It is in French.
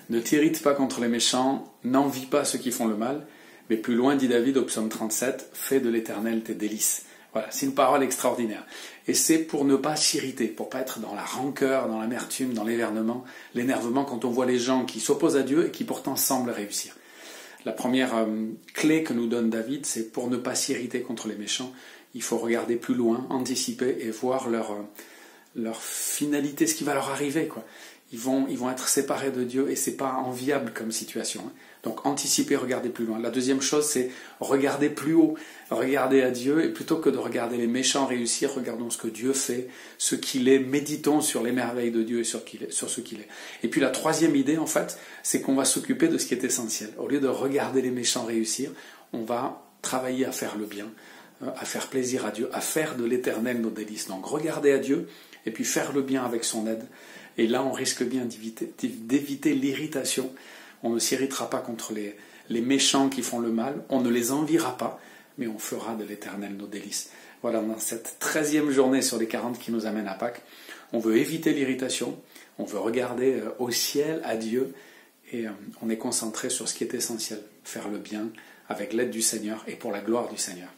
Ne t'irrite pas contre les méchants, n'envie pas ceux qui font le mal, mais plus loin, dit David au psaume 37, fais de l'Éternel tes délices. Voilà, c'est une parole extraordinaire. Et c'est pour ne pas s'irriter, pour pas être dans la rancœur, dans l'amertume, dans l'énervement quand on voit les gens qui s'opposent à Dieu et qui pourtant semblent réussir. La première clé que nous donne David, c'est pour ne pas s'irriter contre les méchants, il faut regarder plus loin, anticiper et voir leur finalité, ce qui va leur arriver, quoi. Ils vont être séparés de Dieu et c'est pas enviable comme situation. Donc anticiper, regarder plus loin. La deuxième chose, c'est regarder plus haut, regarder à Dieu et plutôt que de regarder les méchants réussir, regardons ce que Dieu fait, ce qu'il est, méditons sur les merveilles de Dieu et sur ce qu'il est. Et puis la troisième idée, en fait, c'est qu'on va s'occuper de ce qui est essentiel. Au lieu de regarder les méchants réussir, on va travailler à faire le bien, à faire plaisir à Dieu, à faire de l'Éternel nos délices. Donc regarder à Dieu et puis faire le bien avec son aide. Et là, on risque bien d'éviter l'irritation. On ne s'irritera pas contre les méchants qui font le mal. On ne les enviera pas, mais on fera de l'Éternel nos délices. Voilà, dans cette 13e journée sur les 40 qui nous amène à Pâques, on veut éviter l'irritation, on veut regarder au ciel, à Dieu, et on est concentré sur ce qui est essentiel, faire le bien avec l'aide du Seigneur et pour la gloire du Seigneur.